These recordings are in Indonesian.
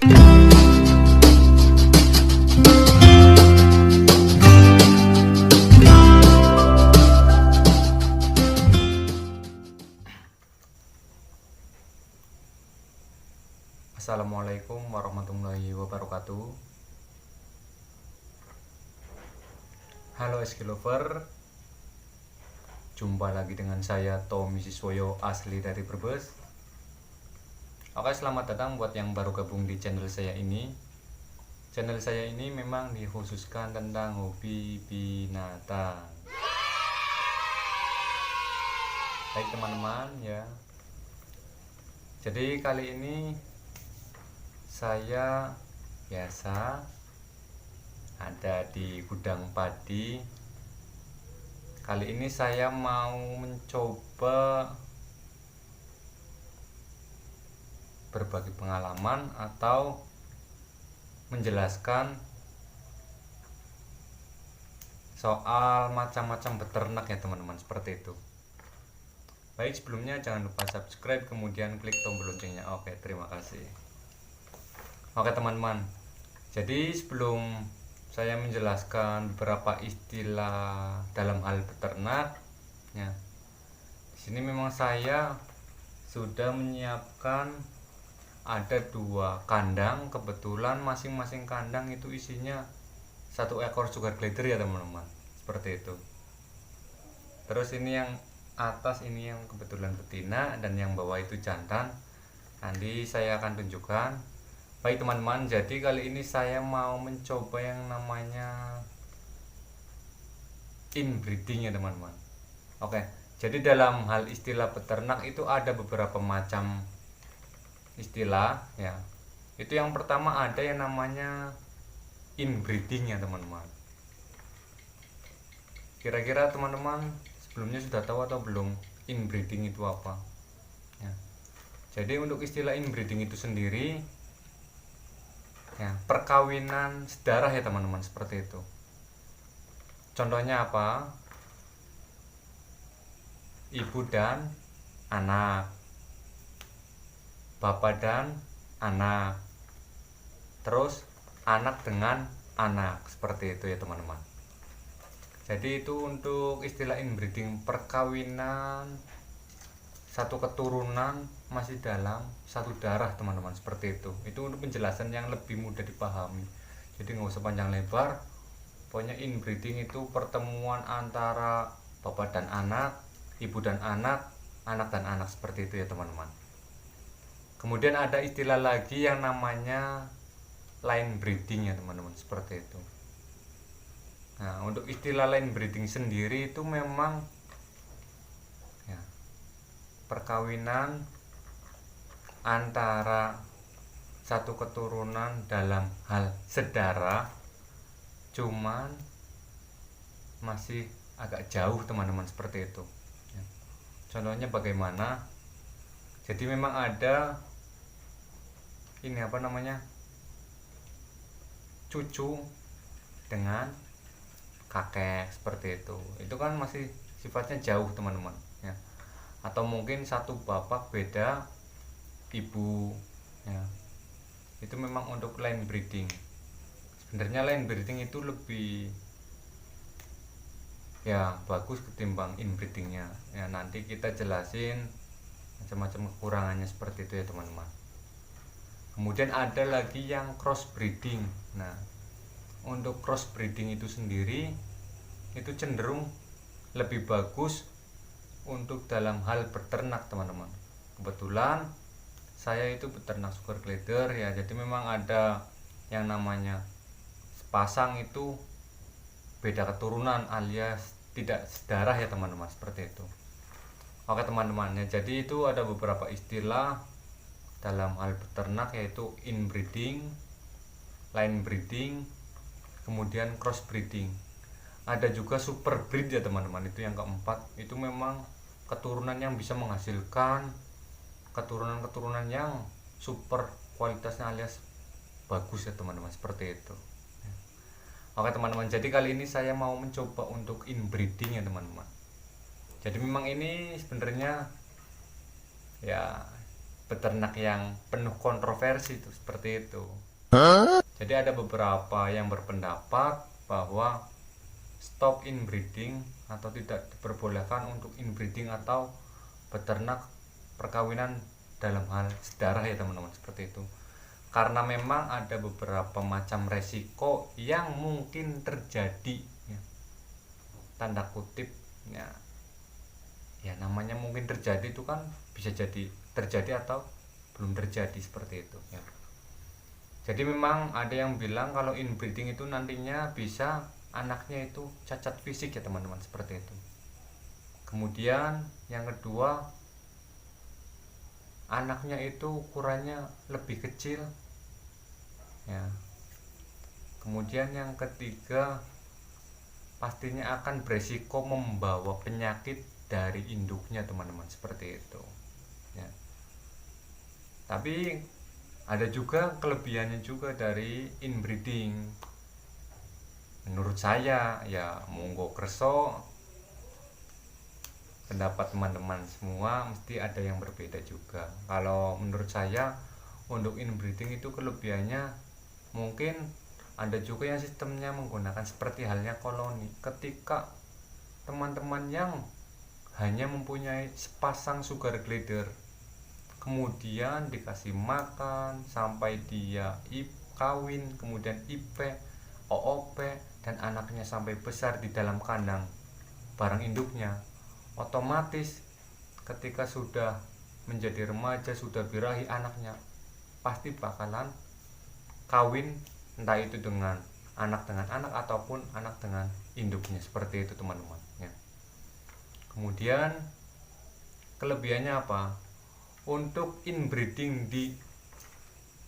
Assalamualaikum warahmatullahi wabarakatuh. Halo SK Lover, jumpa lagi dengan saya Tommy Siswoyo, asli dari Brebes. Oke, selamat datang buat yang baru gabung di channel saya ini. Channel saya ini memang dikhususkan tentang hobi binatang. Baik teman-teman ya. Jadi kali ini saya biasa ada di gudang padi. Kali ini saya mau mencoba berbagi pengalaman atau menjelaskan soal macam-macam beternak ya teman-teman, seperti itu. Baik, sebelumnya jangan lupa subscribe kemudian klik tombol loncengnya. Oke, terima kasih. Oke teman-teman, jadi sebelum saya menjelaskan beberapa istilah dalam hal beternak ya, di sini memang saya sudah menyiapkan ada 2 kandang. Kebetulan masing-masing kandang itu isinya 1 ekor sugar glider ya teman-teman, seperti itu. Terus ini yang atas ini yang kebetulan betina dan yang bawah itu jantan. Nanti saya akan tunjukkan. Baik teman-teman, jadi kali ini saya mau mencoba yang namanya inbreeding ya teman-teman. Oke, jadi dalam hal istilah beternak itu ada beberapa macam istilah ya. Itu yang pertama ada yang namanya inbreeding ya teman-teman. Kira-kira teman-teman sebelumnya sudah tahu atau belum inbreeding itu apa ya. Jadi untuk istilah inbreeding itu sendiri ya, perkawinan sedarah ya teman-teman, seperti itu. Contohnya apa? Ibu dan anak, bapak dan anak, terus anak dengan anak, seperti itu ya teman-teman. Jadi itu untuk istilah inbreeding, perkawinan satu keturunan masih dalam satu darah teman-teman, seperti itu. Itu untuk penjelasan yang lebih mudah dipahami, jadi nggak usah panjang lebar. Pokoknya inbreeding itu pertemuan antara bapak dan anak, ibu dan anak, anak dan anak, seperti itu ya teman-teman. Kemudian ada istilah lagi yang namanya line breeding ya teman-teman, seperti itu. Nah, untuk istilah line breeding sendiri itu memang ya, perkawinan antara satu keturunan dalam hal sedarah, cuman masih agak jauh teman-teman, seperti itu ya. Contohnya bagaimana? Jadi memang ada ini apa namanya, cucu dengan kakek, seperti itu kan masih sifatnya jauh teman-teman ya. Atau mungkin satu bapak beda ibu ya. Itu memang untuk line breeding. Sebenarnya line breeding itu lebih ya bagus ketimbang inbreedingnya ya. Nanti kita jelasin macam-macam kekurangannya, seperti itu ya teman-teman. Kemudian ada lagi yang cross breeding. Nah, untuk cross breeding itu sendiri itu cenderung lebih bagus untuk dalam hal beternak teman-teman. Kebetulan saya itu beternak sugar glider ya, jadi memang ada yang namanya sepasang itu beda keturunan alias tidak sedarah ya teman-teman, seperti itu. Oke teman-teman ya, jadi itu ada beberapa istilah dalam hal beternak, yaitu inbreeding, line breeding, kemudian cross breeding. Ada juga super breed ya teman-teman, itu yang keempat. Itu memang keturunan yang bisa menghasilkan keturunan-keturunan yang super kualitasnya alias bagus ya teman-teman, seperti itu. Oke teman-teman, jadi kali ini saya mau mencoba untuk inbreeding ya teman-teman. Jadi memang ini sebenarnya ya peternak yang penuh kontroversi itu seperti itu. Jadi ada beberapa yang berpendapat bahwa stop inbreeding atau tidak diperbolehkan untuk inbreeding atau beternak perkawinan dalam hal sedarah ya teman-teman, seperti itu. Karena memang ada beberapa macam resiko yang mungkin terjadi ya, tanda kutip ya, ya namanya mungkin terjadi itu kan bisa jadi terjadi atau belum terjadi seperti itu ya. Jadi memang ada yang bilang kalau inbreeding itu nantinya bisa anaknya itu cacat fisik ya teman-teman, seperti itu. Kemudian yang kedua, anaknya itu ukurannya lebih kecil ya. Kemudian yang ketiga, pastinya akan beresiko membawa penyakit dari induknya teman-teman, seperti itu ya. Tapi ada juga kelebihannya juga dari inbreeding. Menurut saya ya, monggo kerso, pendapat teman-teman semua mesti ada yang berbeda juga. Kalau menurut saya untuk inbreeding itu kelebihannya mungkin ada juga yang sistemnya menggunakan seperti halnya koloni. Ketika teman-teman yang hanya mempunyai sepasang sugar glider, kemudian dikasih makan sampai dia kawin, kemudian IP, OOP, dan anaknya sampai besar di dalam kandang barang induknya, otomatis ketika sudah menjadi remaja, sudah birahi anaknya, pasti bakalan kawin, entah itu dengan anak ataupun anak dengan induknya, seperti itu teman-teman ya. Kemudian kelebihannya apa? Untuk inbreeding di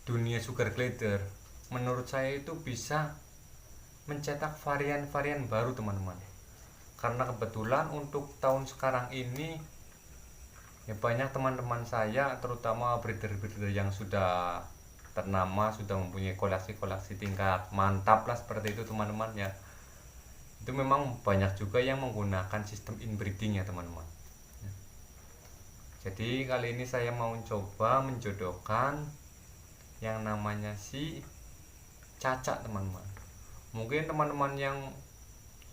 dunia sugar glider, menurut saya itu bisa mencetak varian-varian baru teman-teman. Karena kebetulan untuk tahun sekarang ini ya, banyak teman-teman saya terutama breeder-breeder yang sudah ternama, sudah mempunyai koleksi-koleksi tingkat mantap lah, seperti itu teman-teman ya. Itu memang banyak juga yang menggunakan sistem inbreeding ya teman-teman. Jadi kali ini saya mau coba menjodohkan yang namanya si Caca teman-teman. Mungkin teman-teman yang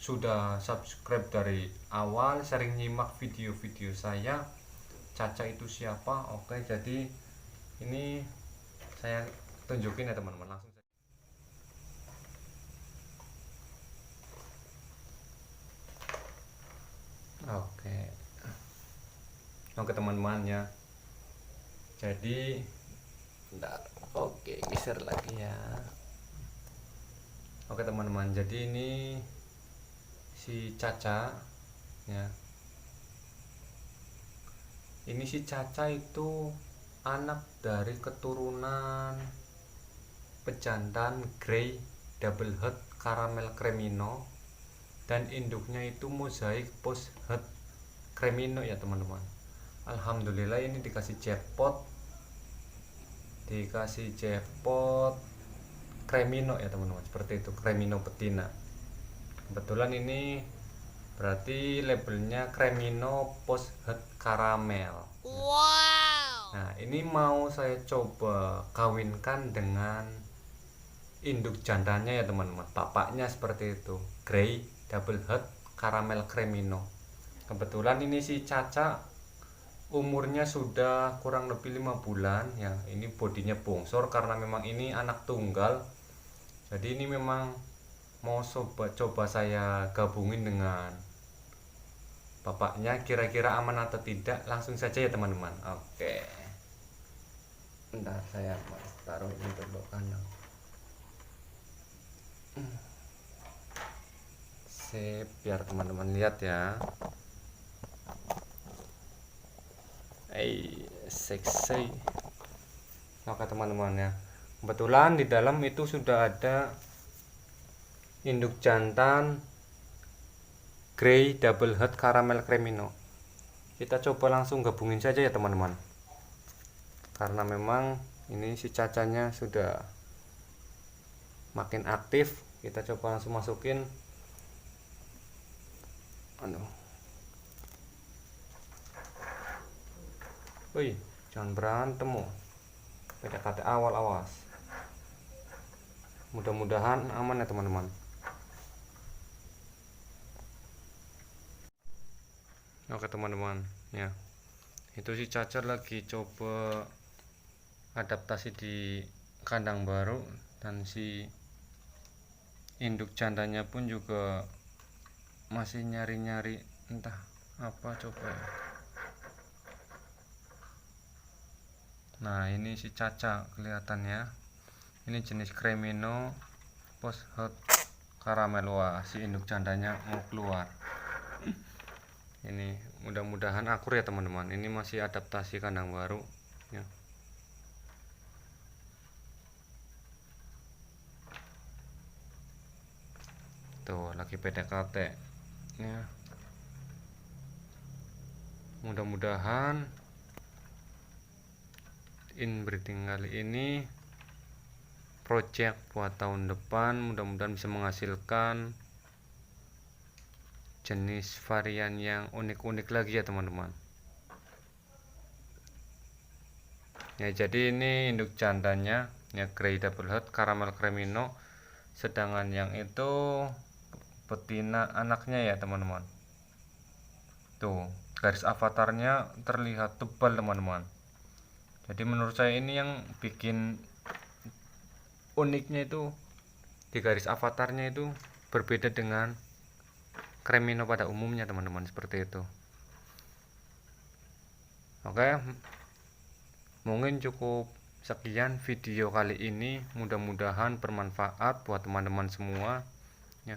sudah subscribe dari awal, sering nyimak video-video saya, Caca itu siapa? Oke, jadi ini saya tunjukin ya teman-teman, langsung saja. Oke teman-teman ya. Jadi bentar, oke geser lagi ya. Oke teman-teman, jadi ini si Caca ya. Ini si Caca itu anak dari keturunan pejantan Grey Double Head Caramel Cremino, dan induknya itu Mosaic Post Head Cremino ya teman-teman. Alhamdulillah ini dikasih jackpot Cremino ya teman-teman, seperti itu, Cremino betina. Kebetulan ini berarti labelnya Cremino Post Head Caramel. Wow. Nah ini mau saya coba kawinkan dengan induk jantannya ya teman-teman, bapaknya seperti itu, Grey Double Head Caramel Cremino. Kebetulan ini si Caca umurnya sudah kurang lebih 5 bulan ya. Ini bodinya bongsor karena memang ini anak tunggal. Jadi ini memang mau coba saya gabungin dengan bapaknya, kira-kira aman atau tidak, langsung saja ya teman-teman. Oke, bentar saya taruh ini dulu kandang. Sip, biar teman-teman lihat ya. Seksi. Oke teman-teman ya, kebetulan di dalam itu sudah ada induk jantan Grey Double Head Caramel Cremino. Kita coba langsung gabungin saja ya teman-teman, karena memang ini si Cacanya sudah makin aktif. Kita coba langsung masukin. Wih, Jangan berantem oh. PDKT awal awas. Mudah-mudahan aman ya teman-teman. Oke teman-teman, ya itu si Caca lagi coba adaptasi di kandang baru, dan si induk jandanya pun juga masih nyari-nyari entah apa coba ya. Nah ini si Caca kelihatannya, ini jenis Cremino Post Hot Caramel. Wah si induk jandanya mau keluar. Ini mudah-mudahan akur ya teman-teman, ini masih adaptasi kandang baru ya. Tuh lagi PDKT ya. Mudah-mudahan inbreeding kali ini project buat tahun depan, mudah-mudahan bisa menghasilkan jenis varian yang unik-unik lagi ya teman-teman. Ya jadi ini induk jandanya ya, Grey Double Hot Caramel Cremino, sedangkan yang itu betina anaknya ya teman-teman. Tuh garis avatarnya terlihat tebal teman-teman. Jadi menurut saya ini yang bikin uniknya itu di garis avatarnya itu berbeda dengan Cremino pada umumnya teman-teman, seperti itu. Oke, mungkin cukup sekian video kali ini, mudah-mudahan bermanfaat buat teman-teman semua ya.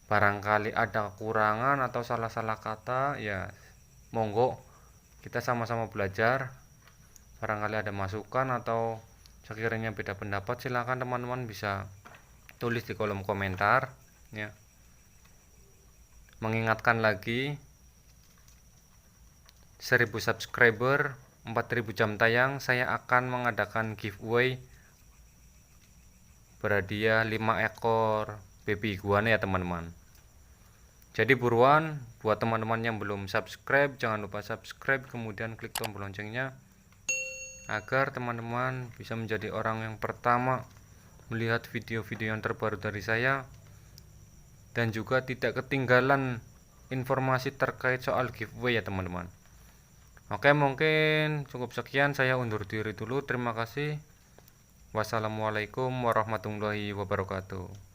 Barangkali ada kekurangan atau salah-salah kata ya, monggo kita sama-sama belajar. Barangkali ada masukan atau sekiranya beda pendapat, silahkan teman-teman bisa tulis di kolom komentar ya. Mengingatkan lagi, 1000 subscriber 4000 jam tayang, saya akan mengadakan giveaway berhadiah 5 ekor baby iguana ya teman-teman. Jadi buruan, buat teman-teman yang belum subscribe, jangan lupa subscribe, kemudian klik tombol loncengnya agar teman-teman bisa menjadi orang yang pertama melihat video-video yang terbaru dari saya, dan juga tidak ketinggalan informasi terkait soal giveaway ya teman-teman. Oke, mungkin cukup sekian, saya undur diri dulu. Terima kasih. Wassalamualaikum warahmatullahi wabarakatuh.